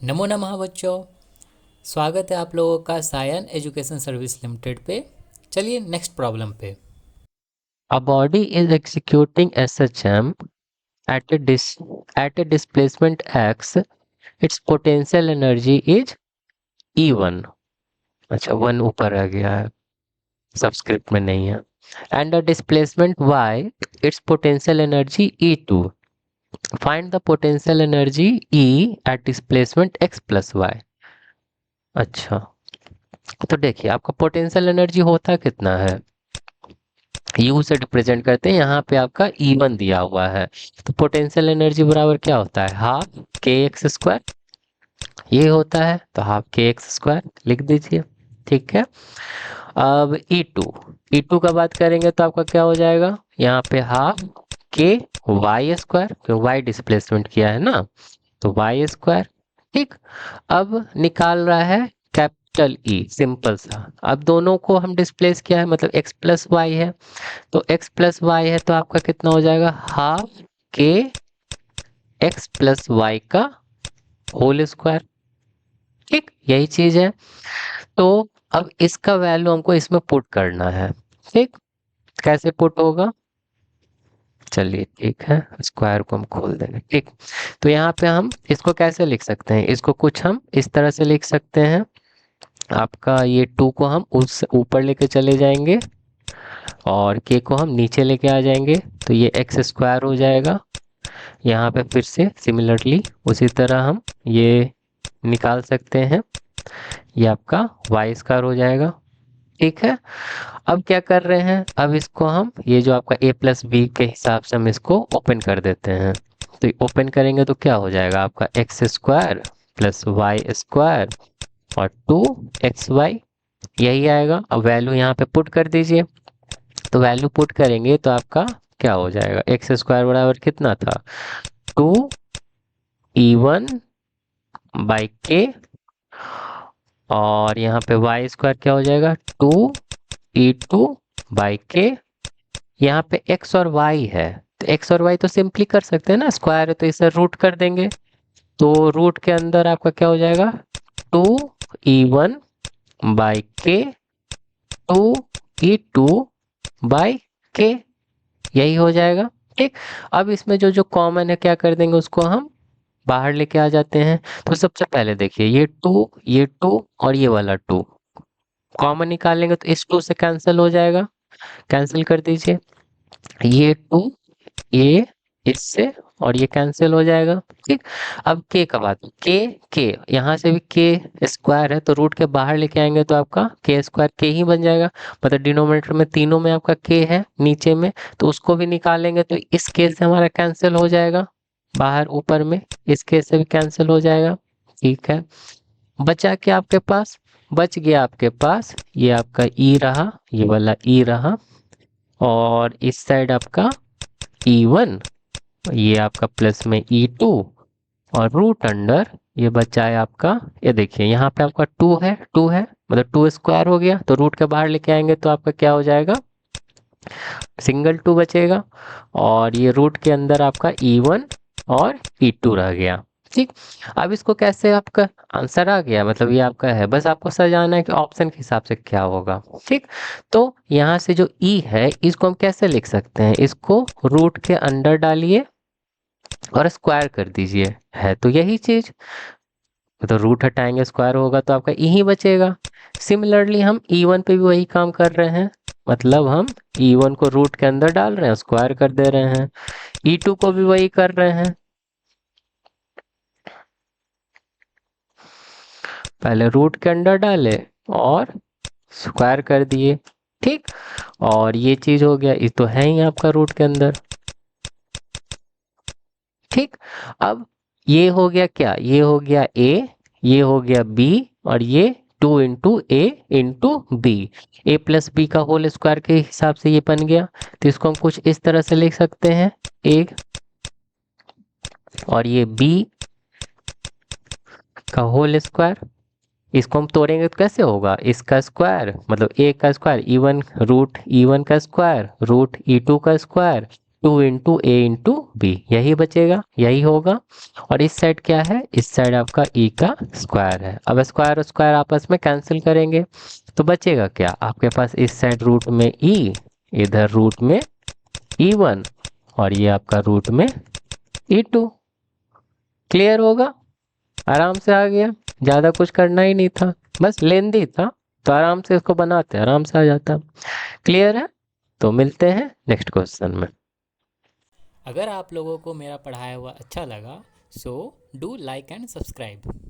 नमो नमः बच्चों। स्वागत है आप लोगों का सायन एजुकेशन सर्विस लिमिटेड पे। चलिए नेक्स्ट प्रॉब्लम पे। A body is executing SHM at a displacement x. Its potential energy is E1. अच्छा 1 ऊपर आ गया है, सबस्क्रिप्ट में नहीं है. And a displacement y. Its potential energy E2. Find the potential energy E at displacement x plus y. अच्छा, तो देखिए आपका पोटेंशियल एनर्जी होता कितना है, यू से रिप्रेजेंट करते हैं. यहाँ पे आपका E1 दिया हुआ है, तो पोटेंशियल एनर्जी बराबर क्या होता है, हाफ के एक्स स्क्वायर. ये होता है तो हाफ के एक्स स्क्वायर लिख दीजिए. ठीक है. अब ई टू का बात करेंगे तो आपका क्या हो जाएगा, यहाँ पे हाफ के वाई स्क्वायर, क्योंकि वाई डिस्प्लेसमेंट किया है ना, तो वाई स्क्वायर. ठीक. अब निकाल रहा है कैपिटल ई, सिंपल सा. अब दोनों को हम डिस्प्लेस किया है, मतलब एक्स प्लस वाई है, तो x प्लस वाई है तो आपका कितना हो जाएगा, हाफ के एक्स प्लस वाई का होल स्क्वायर. ठीक, यही चीज है. तो अब इसका वैल्यू हमको इसमें पुट करना है. ठीक, कैसे पुट होगा, चलिए ठीक है, स्क्वायर को हम खोल देंगे. ठीक, तो यहाँ पे हम इसको कैसे लिख सकते हैं, इसको कुछ हम इस तरह से लिख सकते हैं. आपका ये 2 को हम उस ऊपर लेके चले जाएंगे और के को हम नीचे लेके आ जाएंगे, तो ये एक्स स्क्वायर हो जाएगा. यहाँ पे फिर से सिमिलरली उसी तरह हम ये निकाल सकते हैं, ये आपका वाई स्क्वायर हो जाएगा. ठीक है. अब क्या कर रहे हैं, अब इसको हम ये जो आपका ए प्लस बी के हिसाब से हम इसको ओपन कर देते हैं. तो ओपन करेंगे तो क्या हो जाएगा, आपका x square plus y square और 2xy, यही आएगा. अब वैल्यू यहाँ पे पुट कर दीजिए. तो वैल्यू पुट करेंगे तो आपका क्या हो जाएगा, एक्स स्क्वायर बराबर कितना था, 2E1 बाई के, और यहाँ पे वाई स्क्वायर क्या हो जाएगा, 2E2 बाई के. यहाँ पे एक्स और वाई है, तो एक्स और वाई तो सिंपली कर सकते हैं ना, स्क्वायर है तो इसे रूट कर देंगे. तो रूट के अंदर आपका क्या हो जाएगा, 2E1 बाई के, 2E2 बाई के, यही हो जाएगा. ठीक. अब इसमें जो जो कॉमन है क्या कर देंगे, उसको हम बाहर लेके आ जाते हैं. तो सबसे पहले देखिए ये टू और ये वाला 2 कॉमन निकालेंगे तो इस 2 से कैंसिल हो जाएगा, कैंसिल कर दीजिए. ये 2 ये इससे और ये कैंसिल हो जाएगा. ठीक. अब के का बात, के यहाँ से भी के स्क्वायर है, तो रूट के बाहर लेके आएंगे तो आपका के स्क्वायर के ही बन जाएगा. मतलब डिनोमिनेटर में तीनों में आपका के है नीचे में, तो उसको भी निकालेंगे तो इस के से हमारा कैंसिल हो जाएगा, बाहर ऊपर में इस के से भी कैंसिल हो जाएगा. ठीक है. बचा क्या आपके पास, बच गया आपके पास ये आपका ई रहा, ये वाला ई रहा, और इस साइड आपका E1, ये आपका प्लस में E2, और रूट अंडर ये बचा है आपका, ये देखिए यहाँ पे आपका 2 है मतलब 2 स्क्वायर हो गया, तो रूट के बाहर लेके आएंगे तो आपका क्या हो जाएगा, सिंगल 2 बचेगा, और ये रूट के अंदर आपका E1 और E2 रह गया. ठीक. अब इसको कैसे, आपका आंसर आ गया, मतलब ये आपका है, बस आपको सजाना है कि ऑप्शन के हिसाब से क्या होगा. ठीक. तो यहाँ से जो E है इसको हम कैसे लिख सकते हैं, इसको रूट के अंदर डालिए और स्क्वायर कर दीजिए, है तो यही चीज. तो रूट हटाएंगे स्क्वायर होगा तो आपका ई ही बचेगा. सिमिलरली हम E1 पे भी वही काम कर रहे हैं, मतलब हम E1 को रूट के अंदर डाल रहे हैं, स्क्वायर कर दे रहे हैं. E2 को भी वही कर रहे हैं, पहले रूट के अंदर डाले और स्क्वायर कर दिए. ठीक. और ये चीज हो गया, ये तो है ही आपका रूट के अंदर. ठीक. अब ये हो गया क्या, ये हो गया ए, ये हो गया बी, और ये 2 इंटू ए इंटू बी, ए प्लस बी का होल स्क्वायर के हिसाब से ये बन गया. तो इसको हम कुछ इस तरह से लिख सकते हैं, ए और ये बी का होल स्क्वायर. इसको हम तोड़ेंगे तो कैसे होगा, इसका स्क्वायर मतलब ए का स्क्वायर, E1 रूट E1 का स्क्वायर रूट E2 का स्क्वायर टू इंटू ए इंटू बी, यही बचेगा, यही होगा। और इस साइड क्या है, इस साइड आपका ई का स्क्वायर है। अब स्क्वायर और स्क्वायर आपस में कैंसिल करेंगे तो बचेगा क्या आपके पास, इस साइड रूट में ई, इधर रूट में E1, और ये आपका रूट में E2। क्लियर होगा, आराम से आ गया, ज्यादा कुछ करना ही नहीं था, बस लेंदी था तो आराम से इसको बनाते आराम से आ जाता। क्लियर है, तो मिलते हैं नेक्स्ट क्वेश्चन में। अगर आप लोगों को मेरा पढ़ाया हुआ अच्छा लगा so do like and subscribe.